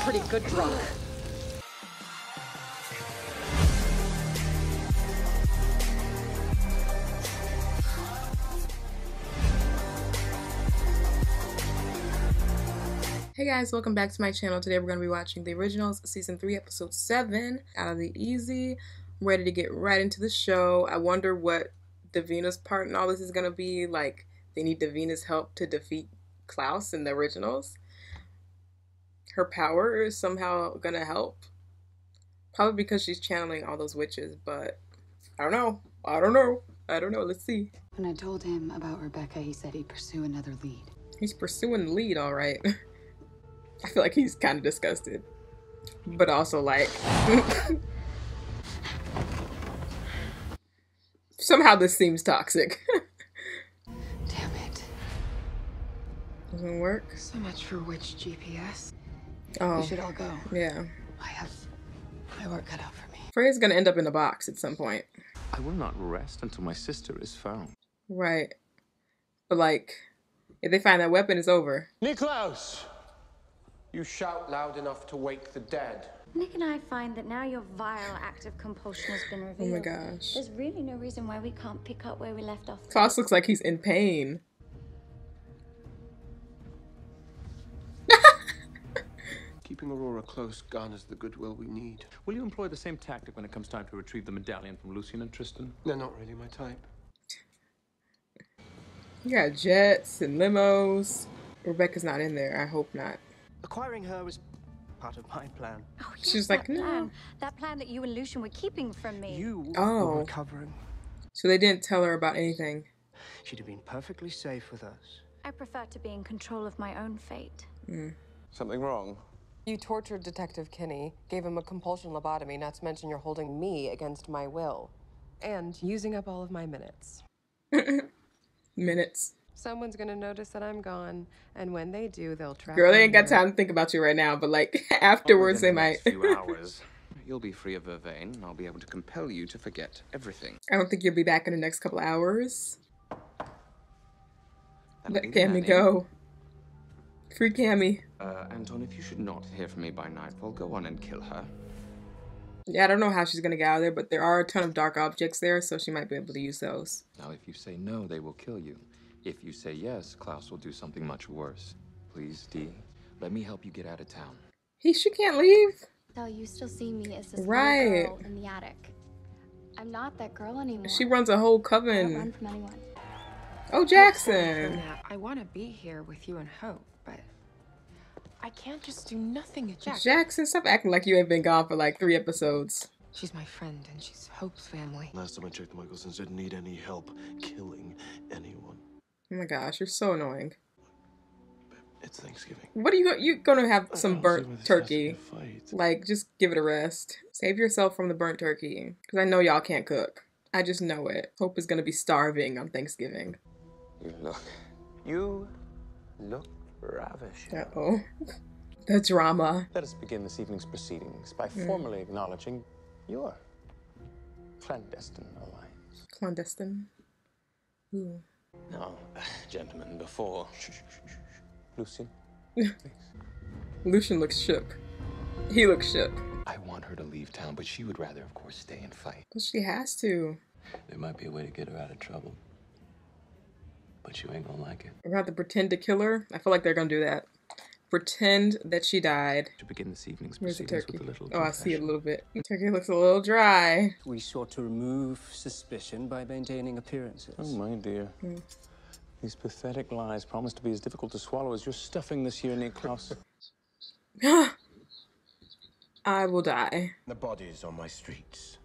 pretty good drunk. Hey guys, welcome back to my channel. Today we're going to be watching The Originals Season 3, Episode 7, Out of the Easy. I'm ready to get right into the show. I wonder what Davina's part in all this is going to be. Like, they need Davina's help to defeat Klaus in The Originals. Her power is somehow going to help. Probably because she's channeling all those witches, but I don't know. I don't know. Let's see. When I told him about Rebecca, he said he'd pursue another lead. He's pursuing the lead, all right. I feel like he's kind of disgusted, but also like somehow this seems toxic. Damn it. Doesn't work. So much for witch GPS. Oh. We should all go. Yeah. I have my work cut out for me. Freya's gonna end up in a box at some point. I will not rest until my sister is found. Right. But like, if they find that weapon, it's over. Niklaus! You shout loud enough to wake the dead. Nick and I find that now your vile act of compulsion has been revealed. Oh my gosh. There's really no reason why we can't pick up where we left off. Klaus looks like he's in pain. Keeping Aurora close garners the goodwill we need. Will you employ the same tactic when it comes time to retrieve the medallion from Lucian and Tristan? They're not really my type. You got jets and limos. Rebecca's not in there. I hope not. Acquiring her was part of my plan. Oh, yes, She's like, no. Plan. That plan that you and Lucian were keeping from me. You were recovering. So they didn't tell her about anything. She'd have been perfectly safe with us. I prefer to be in control of my own fate. Something wrong? You tortured Detective Kinney, gave him a compulsion lobotomy, not to mention you're holding me against my will. And using up all of my minutes. Minutes. Someone's gonna notice that I'm gone, and when they do, they'll track Girl, they me ain't got here. time to think about you right now, but like afterwards they might. Few hours, you'll be free of Vervain, and I'll be able to compel you to forget everything. I don't think you'll be back in the next couple hours. Let That'll be Cammy Annie. go. Free Cammy. Anton, if you should not hear from me by nightfall, go on and kill her. Yeah, I don't know how she's gonna get out of there, but there are a ton of dark objects there, so she might be able to use those. Now, if you say no, they will kill you. If you say yes, Klaus will do something much worse. Please, Dee, let me help you get out of town. She can't leave. So you still see me as this Right. little girl in the attic. I'm not that girl anymore. She runs a whole I don't run coven. from anyone. Oh, Jackson. I want to be here with you and Hope, but I can't just do nothing at Jackson, stop acting like you ain't been gone for like 3 episodes. She's my friend, and she's Hope's family. Last time I checked, Michaelsons didn't need any help killing anyone. Oh my gosh, you're so annoying. It's Thanksgiving. What are you gonna have some burnt This has to turkey? be a fight. Like, just give it a rest. Save yourself from the burnt turkey. Because I know y'all can't cook. I just know it. Hope is gonna be starving on Thanksgiving. You look ravishing. Uh-oh. The drama. Let us begin this evening's proceedings by formally acknowledging your clandestine alliance. Clandestine. Ooh. Now, gentlemen, before... Lucian, Lucian looks shook. He looks shook. I want her to leave town, but she would rather, of course, stay and fight. Well, she has to. There might be a way to get her out of trouble. But you ain't gonna like it. We're gonna have to pretend to kill her. I feel like they're gonna do that. Pretend that she died. To begin this evening's Where's the proceedings turkey? with a little Oh, I see it a confession. little bit. The turkey looks a little dry. We sought to remove suspicion by maintaining appearances. Oh, my dear. These pathetic lies promise to be as difficult to swallow as your stuffing this year, Niklaus. I will die. The bodies on my streets.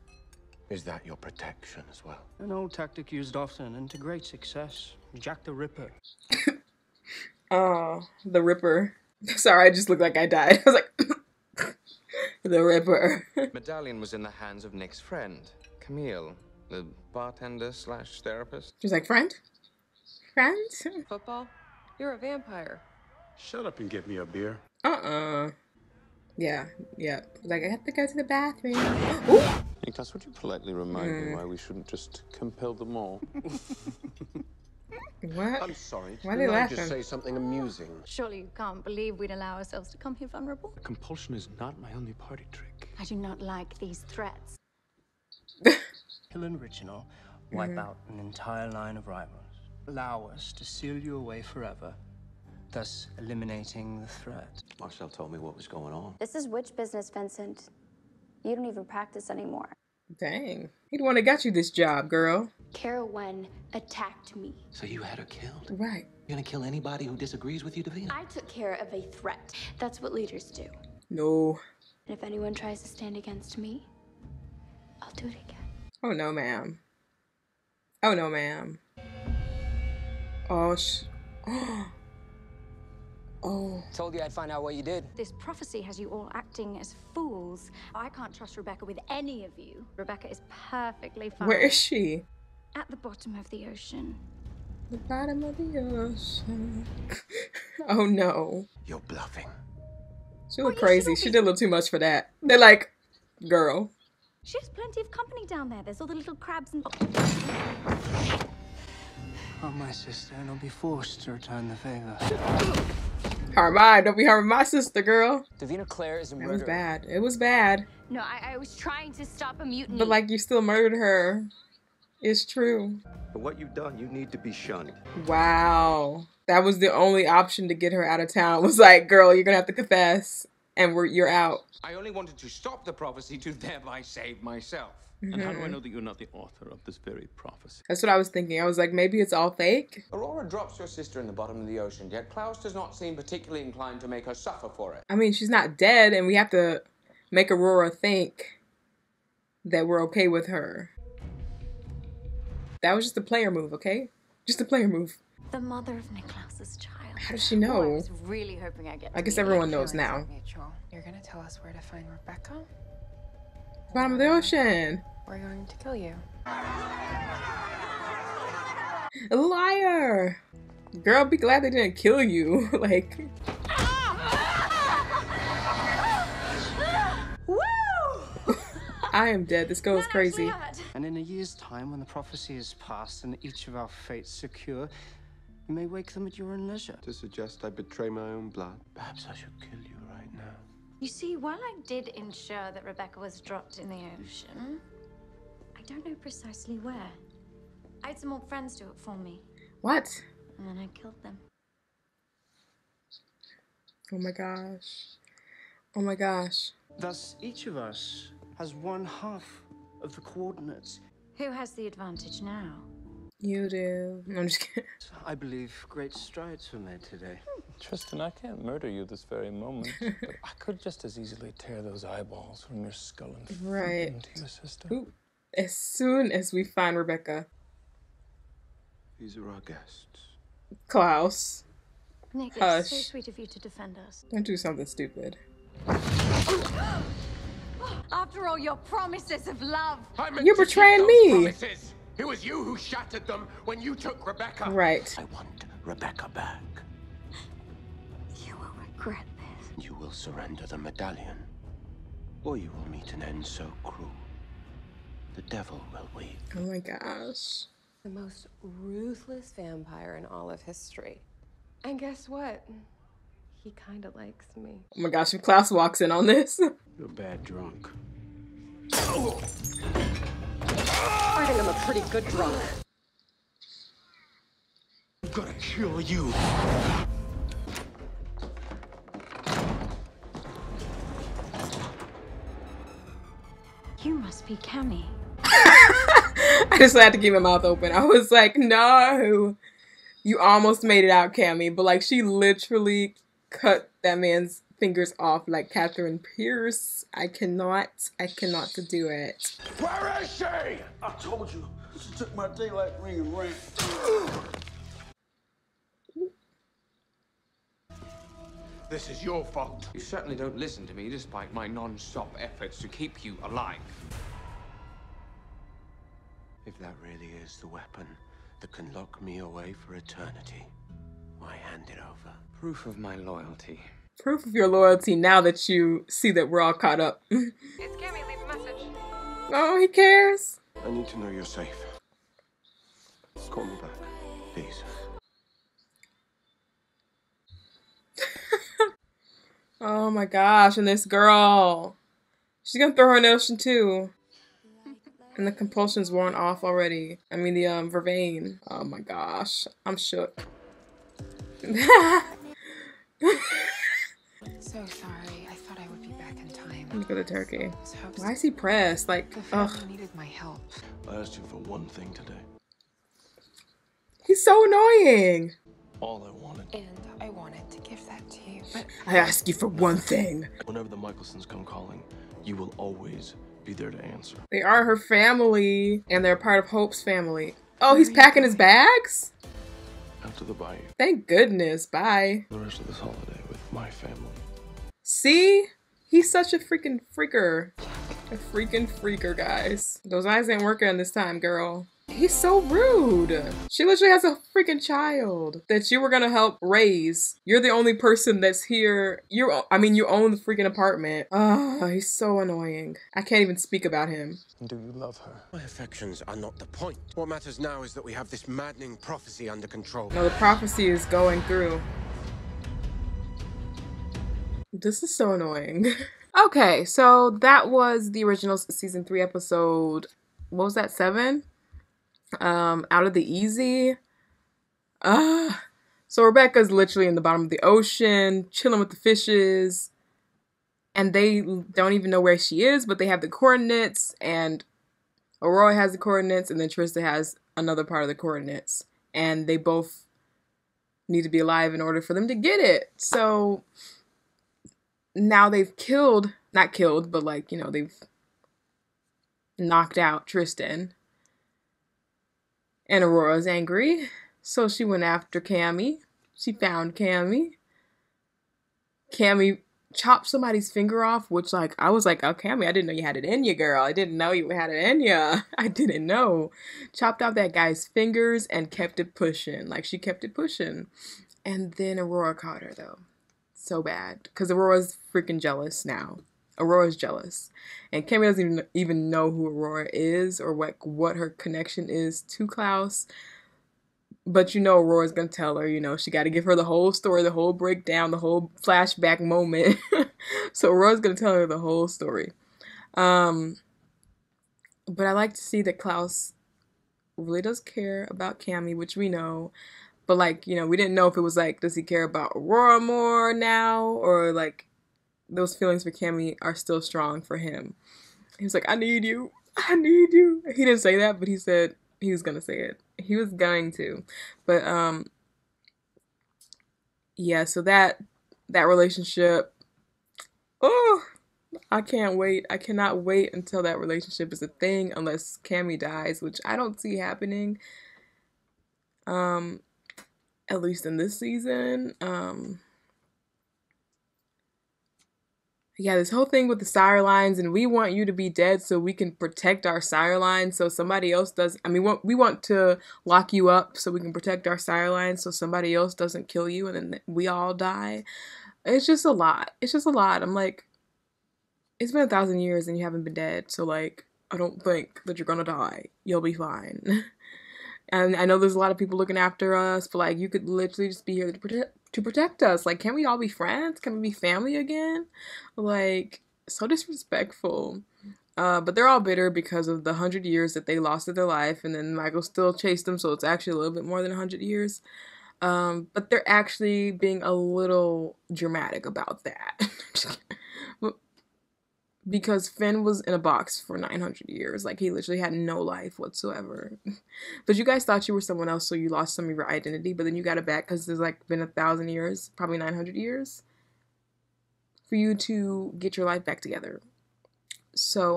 Is that your protection as well? An old tactic used often and to great success. Jack the Ripper. Oh, the Ripper. Sorry, I just looked like I died. I was like, the Ripper. Medallion was in the hands of Nick's friend, Camille, the bartender slash therapist. She's like, friend? Friend? Football? You're a vampire. Shut up and get me a beer. Yeah. Like, I have to go to the bathroom. Ooh! Niklaus, would you politely remind me why we shouldn't just compel them all? What? I'm sorry. Why are they Didn't I laughing? just say something amusing? Surely you can't believe we'd allow ourselves to come here vulnerable? Compulsion is not my only party trick. I do not like these threats. Kill an original, wipe out an entire line of rivals. Allow us to seal you away forever, thus eliminating the threat. Marcel told me what was going on. This is witch business, Vincent. You don't even practice anymore. Dang. He the one that got you this job, girl. Kara Wen attacked me. So you had her killed? Right. You're gonna kill anybody who disagrees with you, Davina? I took care of a threat. That's what leaders do. No. And if anyone tries to stand against me, I'll do it again. Oh no, ma'am. Oh no, ma'am. Oh, oh. Told you I'd find out what you did. This prophecy has you all acting as fools. I can't trust Rebecca with any of you. Rebecca is perfectly fine. Where is she? At the bottom of the ocean. The bottom of the ocean. Oh no. You're bluffing. She looked crazy. She did a little too much for that. They're like, girl. She has plenty of company down there. There's all the little crabs and... Oh, my sister, and I'll be forced to return the favor. Harmon, don't be harming my sister, girl. Davina Claire is a murderer. It was bad. It was bad. No, I was trying to stop a mutiny. But like, you still murdered her. It's true. For what you've done, you need to be shunned. Wow. That was the only option to get her out of town. Was like, girl, you're gonna have to confess, and you're out. I only wanted to stop the prophecy to thereby save myself. And how do I know that you're not the author of this very prophecy? That's what I was thinking. I was like, maybe it's all fake. Aurora drops your sister in the bottom of the ocean, yet Klaus does not seem particularly inclined to make her suffer for it. I mean, she's not dead, and we have to make Aurora think that we're okay with her. That was just a player move, okay? Just a player move. The mother of Niklaus's child. How does she know? Oh, I was really hoping I'd get I guess everyone knows now. Mutual. You're gonna tell us where to find Rebecca? Bottom of the ocean. We're going to kill you. A liar. Girl, be glad they didn't kill you. Like. I am dead. This girl is crazy. And in a year's time, when the prophecy is past and each of our fates secure, you may wake them at your own leisure. To suggest I betray my own blood? Perhaps I should kill you right now. You see, while I did ensure that Rebecca was dropped in the ocean, I don't know precisely where. I had some old friends do it for me. What? And then I killed them. Oh my gosh. Oh my gosh. Thus, each of us has one half of the coordinates. Who has the advantage now? You do. I'm just kidding. I believe great strides were made today. Tristan, I can't murder you this very moment, but I could just as easily tear those eyeballs from your skull and feed Right. them to your sister. Ooh. As soon as we find Rebecca. These are our guests. Klaus. Nick, Hush. it's so sweet of you to defend us. Don't do something stupid. After all your promises of love. You're betraying me. Promises. It was you who shattered them when you took Rebecca. Right. I want Rebecca back. You will regret this. You will surrender the medallion, or you will meet an end so cruel. The devil will weep. Oh my gosh. The most ruthless vampire in all of history. And guess what? He kind of likes me. Oh my gosh, if Klaus walks in on this. You're a bad drunk. I think I'm a pretty good drunk. I'm gonna kill you. You must be Cammy. I just had to keep my mouth open. I was like, no. You almost made it out, Cammy. But like, she literally cut that man's fingers off like Catherine Pierce. I cannot do it. Where is she? I told you, she took my daylight ring and ran. This is your fault. You certainly don't listen to me despite my non-stop efforts to keep you alive. If that really is the weapon that can lock me away for eternity, why hand it over? Proof of my loyalty. Proof of your loyalty now that you see that we're all caught up. It's Cammy, leave a message. Oh, he cares. I need to know you're safe. Call me back. Please. Oh my gosh, and this girl. She's gonna throw her in the ocean too. And the compulsion's worn off already. I mean the vervain. Oh my gosh. I'm shook. So sorry. I thought I would be back in time. Look at the turkey. Why is he pressed? Like, ugh. Needed my help. I asked you for one thing today. He's so annoying. All I wanted. And I wanted to give that to you. I ask you for one thing. Whenever the Michelsons come calling, you will always be there to answer. They are her family, and they're part of Hope's family. Oh, he's packing his bags? Out to the bayou. Thank goodness. Bye. The rest of this holiday with my family. See? He's such a freaking freaker. A freaking freaker, guys. Those eyes ain't working this time, girl. He's so rude. She literally has a freaking child that you were gonna help raise. You're the only person that's here. You own the freaking apartment. Oh, he's so annoying. I can't even speak about him. Do you love her? My affections are not the point. What matters now is that we have this maddening prophecy under control. No, the prophecy is going through. This is so annoying. Okay, so that was the original season 3 episode. What was that, 7? Out of the Easy. So Rebecca's literally in the bottom of the ocean, chilling with the fishes. And they don't even know where she is, but they have the coordinates. And Aurora has the coordinates, and then Trista has another part of the coordinates. And they both need to be alive in order for them to get it. So now they've not killed, but like, you know, they've knocked out Tristan. And Aurora's angry. So she went after Cammy. She found Cammy. Cammy chopped somebody's finger off, which like, I was like, oh, Cammy, I didn't know you had it in you, girl. I didn't know you had it in you. I didn't know. Chopped off that guy's fingers and kept it pushing. Like, she kept it pushing. And then Aurora caught her, though. So bad. Because Aurora's freaking jealous now. Aurora's jealous. And Cammy doesn't even know who Aurora is or what her connection is to Klaus. But you know Aurora's going to tell her, you know, she got to give her the whole story, the whole breakdown, the whole flashback moment. So Aurora's going to tell her the whole story. But I like to see that Klaus really does care about Cammy, which we know. But like, you know, we didn't know if it was like, does he care about Aurora more now? Or like, those feelings for Cammy are still strong for him. He was like, I need you. I need you. He didn't say that, but he said he was going to say it. He was going to. But, yeah, so that relationship, oh, I can't wait. I cannot wait until that relationship is a thing, unless Cammy dies, which I don't see happening. At least in this season. Yeah, this whole thing with the sire lines, and we want you to be dead so we can protect our sire lines so somebody else does. I mean, we want to lock you up so we can protect our sire lines so somebody else doesn't kill you and then we all die. It's just a lot. It's just a lot. I'm like, it's been 1,000 years and you haven't been dead. So like, I don't think that you're gonna die. You'll be fine. And I know there's a lot of people looking after us, but like, you could literally just be here to protect us. Like, can we all be friends? Can we be family again? Like, so disrespectful. But they're all bitter because of the 100 years that they lost of their life, and then Michael still chased them, so it's actually a little bit more than 100 years. But they're actually being a little dramatic about that. Because Finn was in a box for 900 years. Like, he literally had no life whatsoever. But you guys thought you were someone else, so you lost some of your identity, but then you got it back because there's, like, been 1,000 years, probably 900 years, for you to get your life back together. So,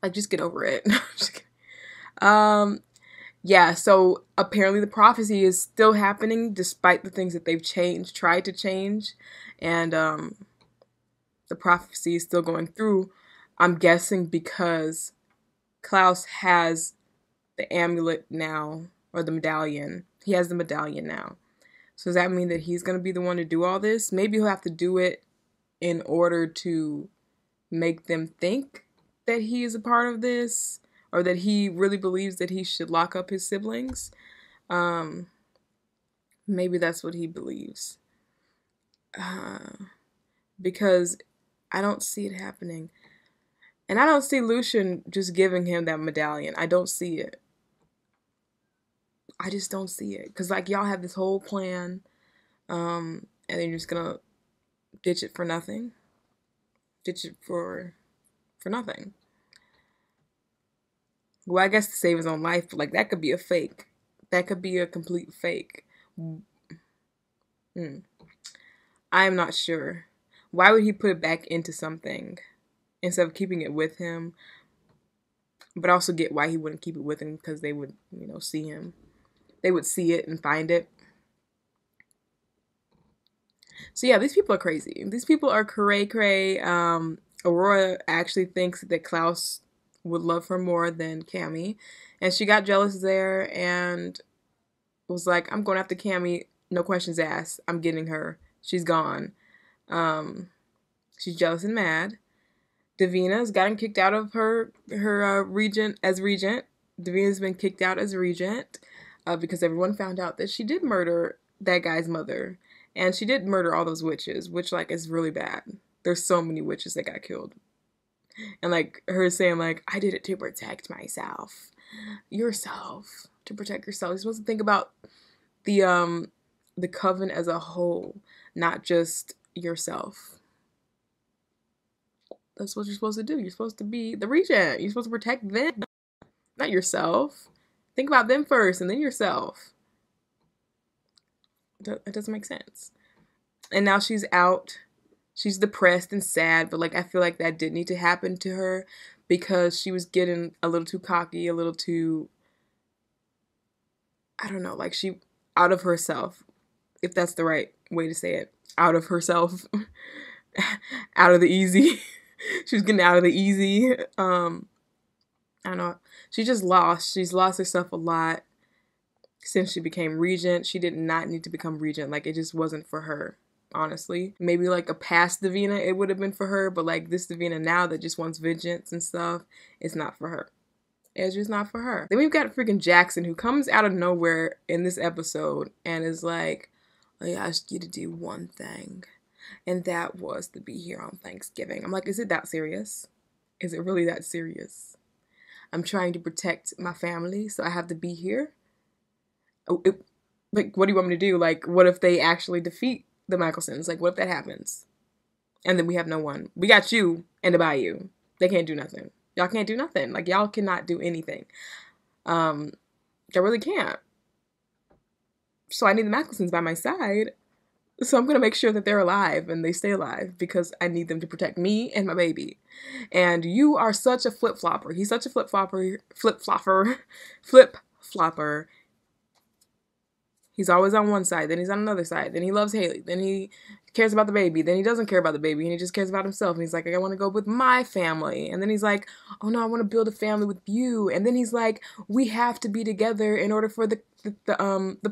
like, just get over it. Yeah, so apparently the prophecy is still happening despite the things that they've tried to change. And, the prophecy is still going through, I'm guessing because Klaus has the amulet now, or the medallion. He has the medallion now. So does that mean that he's going to be the one to do all this? Maybe he'll have to do it in order to make them think that he is a part of this, or that he really believes that he should lock up his siblings. Maybe that's what he believes. Because I don't see it happening. And I don't see Lucian just giving him that medallion. I don't see it. I just don't see it. Because, like, y'all have this whole plan, and then you're just gonna ditch it for nothing. Ditch it for nothing. Well, I guess to save his own life, but, like, that could be a fake. That could be a complete fake. I am not sure. Why would he put it back into something instead of keeping it with him? But I also get why he wouldn't keep it with him, because they would, you know, see him. They would see it and find it. So yeah, these people are crazy. These people are cray-cray. Aurora actually thinks that Klaus would love her more than Cammy. And she got jealous there and was like, I'm going after Cammy, no questions asked. I'm getting her. She's gone. She's jealous and mad. Davina's gotten kicked out of her regent. Davina's been kicked out as regent because everyone found out that she did murder that guy's mother. And she did murder all those witches, which, like, is really bad. There's so many witches that got killed. And, like, her saying, like, I did it to protect myself. Yourself. To protect yourself. You're supposed to think about the coven as a whole, not just yourself. That's what you're supposed to do. You're supposed to be the regent. You're supposed to protect them, not yourself. Think about them first and then yourself. That doesn't make sense. And now she's out. She's depressed and sad, but, like, I feel like that did need to happen to her because she was getting a little too cocky, a little too, I don't know, like, she out of herself, if that's the right way to say it. Out of herself. Out of the easy. She was getting out of the easy. I don't know. She's lost herself a lot. Since she became regent, she did not need to become regent. Like, it just wasn't for her, honestly. Maybe, like, a past Davina, it would have been for her. But, like, this Davina now that just wants vengeance and stuff, it's not for her. It's just not for her. Then we've got freaking Jackson, who comes out of nowhere in this episode and is like, I asked you to do one thing. And that was to be here on Thanksgiving. I'm like, is it that serious? Is it really that serious? I'm trying to protect my family, so I have to be here? Like, what do you want me to do? Like, what if they actually defeat the Michaelsons? Like, what if that happens? And then we have no one. We got you and the Bayou. They can't do nothing. Y'all can't do nothing. Like, y'all cannot do anything. Y'all really can't. So I need the Michaelsons by my side. So I'm going to make sure that they're alive and they stay alive because I need them to protect me and my baby. And you are such a flip-flopper. He's such a flip-flopper. He's always on one side, then he's on another side, then he loves Haley, then he cares about the baby, then he doesn't care about the baby, and he just cares about himself, and he's like, I want to go with my family, and then he's like, oh no, I want to build a family with you, and then he's like, we have to be together in order for the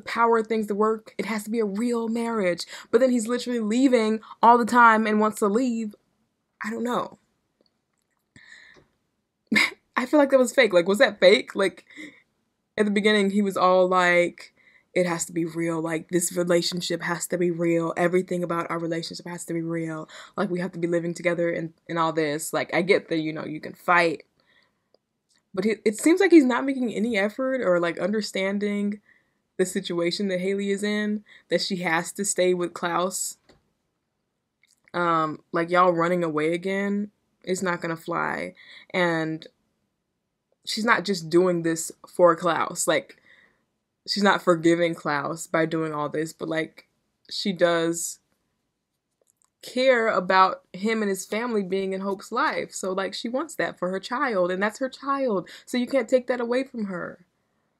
power things to work. It has to be a real marriage, but then he's literally leaving all the time and wants to leave. I don't know. I feel like that was fake. Like, was that fake? Like, at the beginning, he was all like, it has to be real. Like, this relationship has to be real. Everything about our relationship has to be real. Like, we have to be living together and all this. Like, I get that, you know, you can fight. But it seems like he's not making any effort or, like, understanding the situation that Haley is in. That she has to stay with Klaus. Like, y'all running away again is not gonna fly. And she's not just doing this for Klaus. Like, she's not forgiving Klaus by doing all this, but, like, she does care about him and his family being in Hope's life. So, like, she wants that for her child, and that's her child. So you can't take that away from her.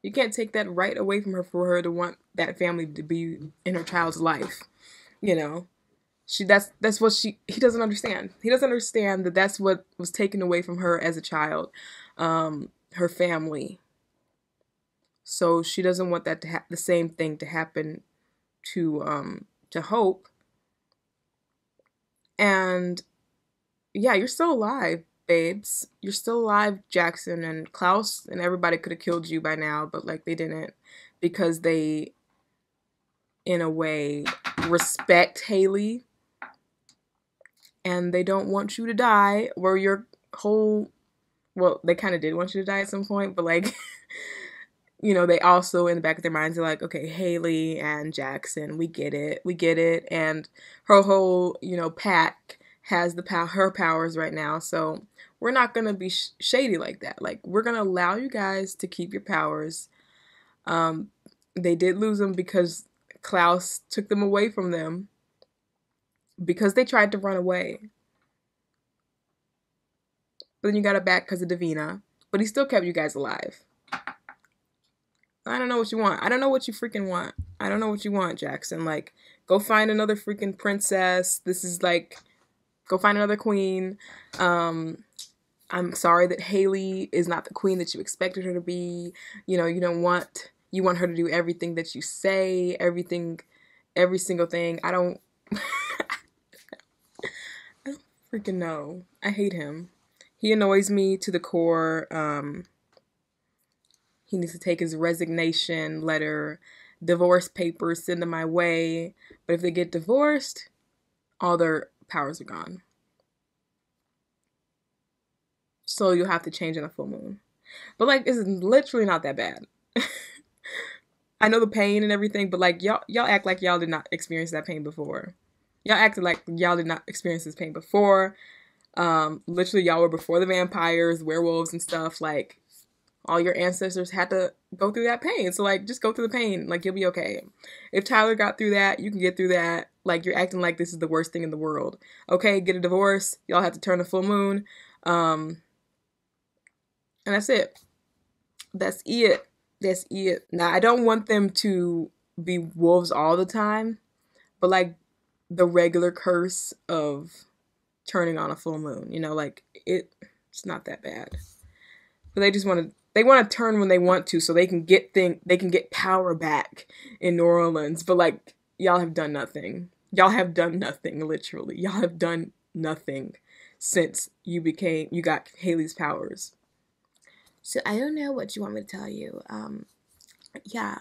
You can't take that right away from her for her to want that family to be in her child's life. You know? That's what he doesn't understand. He doesn't understand that that's what was taken away from her as a child. Her family. So she doesn't want that to the same thing to happen to Hope. And yeah, you're still alive, babes. You're still alive, Jackson, and Klaus and everybody could have killed you by now, but, like, they didn't because they, in a way, respect Haley and they don't want you to die, or your whole, well, they kind of did want you to die at some point, but like, you know, they also in the back of their minds are like, okay, Haley and Jackson, we get it, and her whole, you know, pack has her powers right now, so we're not gonna be shady like that. Like, we're gonna allow you guys to keep your powers. They did lose them because Klaus took them away from them because they tried to run away. But then you got it back because of Davina, but he still kept you guys alive. I don't know what you want. I don't know what you freaking want. I don't know what you want, Jackson. Like, go find another freaking princess. This is like, go find another queen. I'm sorry that Haley is not the queen that you expected her to be. You know, you want her to do everything that you say, every single thing. I don't freaking know. I hate him. He annoys me to the core. He needs to take his resignation letter, divorce papers, send them my way. But if they get divorced, all their powers are gone. So you'll have to change in a full moon. But like, it's literally not that bad. I know the pain and everything, but like, y'all act like y'all did not experience that pain before. Y'all acted like y'all did not experience this pain before. Literally, y'all were before the vampires, werewolves, and stuff. Like, all your ancestors had to go through that pain. So, like, just go through the pain. Like, you'll be okay. If Tyler got through that, you can get through that. Like, you're acting like this is the worst thing in the world. Okay, get a divorce. Y'all have to turn a full moon. And that's it. That's it. That's it. Now, I don't want them to be wolves all the time. But, like, the regular curse of turning on a full moon. You know, like, it's not that bad. But they just want to... They want to turn when they want to, so they can get power back in New Orleans. But like, y'all have done nothing. Y'all have done nothing, literally. Y'all have done nothing since you got Haley's powers. So I don't know what you want me to tell you. Yeah.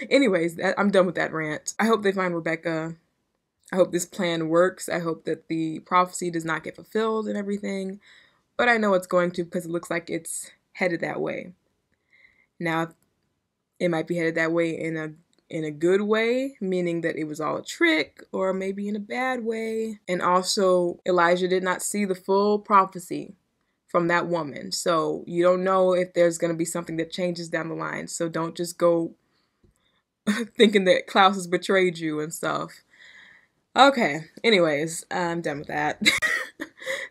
Anyways, I'm done with that rant. I hope they find Rebecca. I hope this plan works. I hope that the prophecy does not get fulfilled and everything. But I know it's going to, because it looks like it's headed that way. Now, it might be headed that way in a good way, meaning that it was all a trick, or maybe in a bad way. And also, Elijah did not see the full prophecy from that woman. So you don't know if there's going to be something that changes down the line. So don't just go thinking that Klaus has betrayed you and stuff. Okay, anyways, I'm done with that.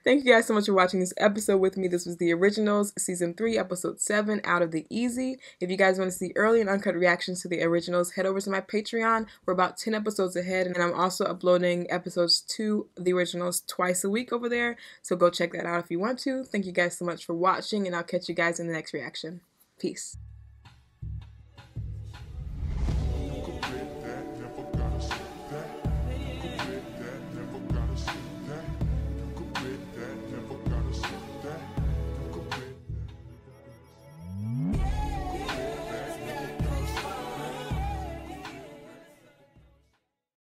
Thank you guys so much for watching this episode with me. This was The Originals, Season 3, Episode 7, Out of the Easy. If you guys want to see early and uncut reactions to The Originals, head over to my Patreon. We're about 10 episodes ahead, and I'm also uploading episodes to The Originals twice a week over there, so go check that out if you want to. Thank you guys so much for watching, and I'll catch you guys in the next reaction. Peace.